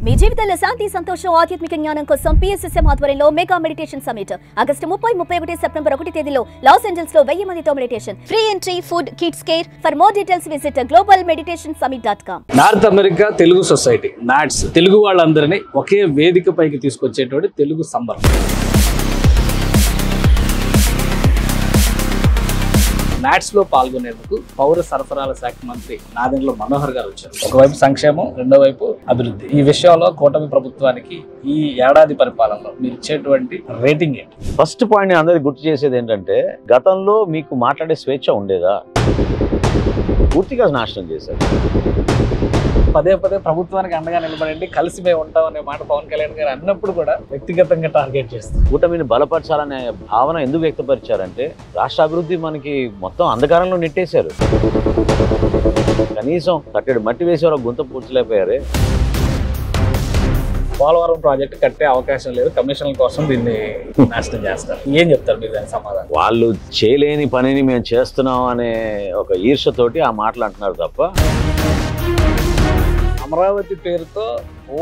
మీ జీవితంలో శాంతి సంతోషం ఆధ్యాత్మిక జ్ఞానం కోసం PSSM ఆధ్వర్యంలో mega meditation summit August 30, 31 September 1 తేదీలో లాస్ ఏంజల్స్ లో 1000 మందితో meditation. Free entry, food, kids care. For more details visit globalmeditationsummit.com. North America Telugu society NATS Telugu వాళ్ళందరినీ ఒకే వేదిక పైకి తీసుకొచ్చేటువంటి తెలుగు సంబరం. నాట్స్ లో పాల్గొనేందుకు పౌర సరఫరాల శాఖ మంత్రి నాదెండ్ల మనోహర్ గారు వచ్చారు. ఒకవైపు సంక్షేమం, రెండో వైపు అభివృద్ధి. ఈ విషయంలో కూటమి ప్రభుత్వానికి ఈ ఏడాది పరిపాలనలో మీరు ఇచ్చేటువంటి రేటింగ్ ఏంటి? ఫస్ట్ పాయింట్ అందరికి గుర్తు చేసేది ఏంటంటే, గతంలో మీకు మాట్లాడే స్వేచ్ఛ ఉండేదా? పూర్తిగా నాశనం చేశారు. పదే పదే ప్రభుత్వానికి అండగా నిలబడండి, కలిసి మేము ఉంటాం అనే మాట పవన్ కళ్యాణ్ గారు అన్నప్పుడు కూడా వ్యక్తిగతంగా టార్గెట్ చేస్తారు. కూటమిని బలపరచాలనే భావన ఎందుకు వ్యక్తపరిచారంటే, రాష్ట్ర అభివృద్ధి మనకి మొత్తం అంధకారంలో నెట్టేశారు. కనీసం కట్టడి మట్టి వేసేవారు గుంత పూడ్చలేకపోయారే. పోలవరం ప్రాజెక్టు కట్టే అవకాశం లేదు, కమిషన్ల కోసం దీన్ని నాశనం చేస్తారు. ఏం చెప్తారు మీరు దాని సమాధానం? వాళ్ళు చేయలేని పనిని మేము చేస్తున్నాం అనే ఒక ఈర్షతోటి ఆ మాటలు అంటున్నారు తప్ప, అమరావతి పేరుతో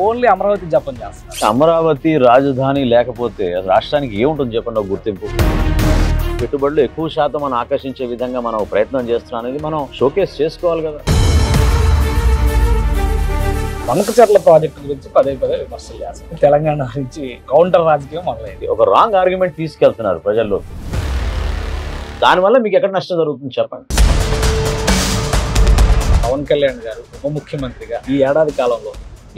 ఓన్లీ అమరావతి జపం చేస్తారు. అమరావతి రాజధాని లేకపోతే రాష్ట్రానికి ఏముంటుంది చెప్పండి? ఒక గుర్తింపు, పెట్టుబడులు ఎక్కువ శాతం మనం ఆకర్షించే విధంగా మనం ప్రయత్నం చేస్తున్నాం అనేది మనం షోకేస్ చేసుకోవాలి కదా. వంకచర్ల ప్రాజెక్టు గురించి పదే పదే విమర్శలు చేస్తారు. తెలంగాణ నుంచి కౌంటర్ రాజకీయం మొదలైంది. ఒక రాంగ్ ఆర్గ్యుమెంట్ తీసుకెళ్తున్నారు ప్రజల్లో. దానివల్ల మీకు ఎక్కడ నష్టం జరుగుతుంది చెప్పండి? పవన్ కళ్యాణ్ గారు ఉప ముఖ్యమంత్రిగా ఈ ఏడాది కాలంలో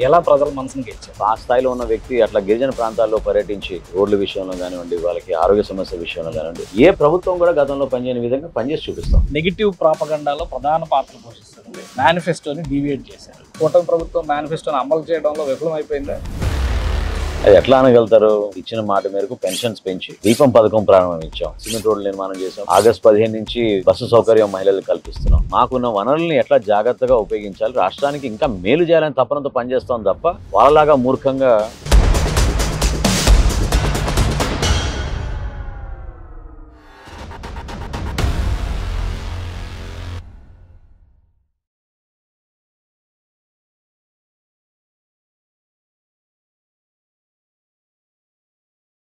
ఎలా ప్రజల మనసును గెలిచారు? ఆ స్థాయిలో ఉన్న వ్యక్తి అట్లా గిరిజన ప్రాంతాల్లో పర్యటించి రోడ్ల విషయంలో కానివ్వండి, వాళ్ళకి ఆరోగ్య సమస్యల విషయంలో కానివ్వండి, ఏ ప్రభుత్వం కూడా గతంలో పనిచేయని విధంగా పనిచేసి చూపిస్తాం. నెగిటివ్ ప్రాపగండాలో ప్రధాన పాత్ర పోషిస్తుంది. మేనిఫెస్టోని డీవియేట్ చేశారు. కూటమి ప్రభుత్వం మేనిఫెస్టోని అమలు చేయడంలో విఫలమైపోయిందా? అది ఎట్లా అనగలుగుతారు? ఇచ్చిన మాట మేరకు పెన్షన్స్ పెంచి దీపం పథకం ప్రారంభించాం, సిమెంట్ రోడ్లు నిర్మాణం చేసాం, ఆగస్టు 15 నుంచి బస్సు సౌకర్యం మహిళలకు కల్పిస్తున్నాం. మాకున్న వనరుల్ని ఎట్లా జాగ్రత్తగా ఉపయోగించాలి, రాష్ట్రానికి ఇంకా మేలు చేయాలని తపనతో పనిచేస్తాం తప్ప వాళ్ళలాగా మూర్ఖంగా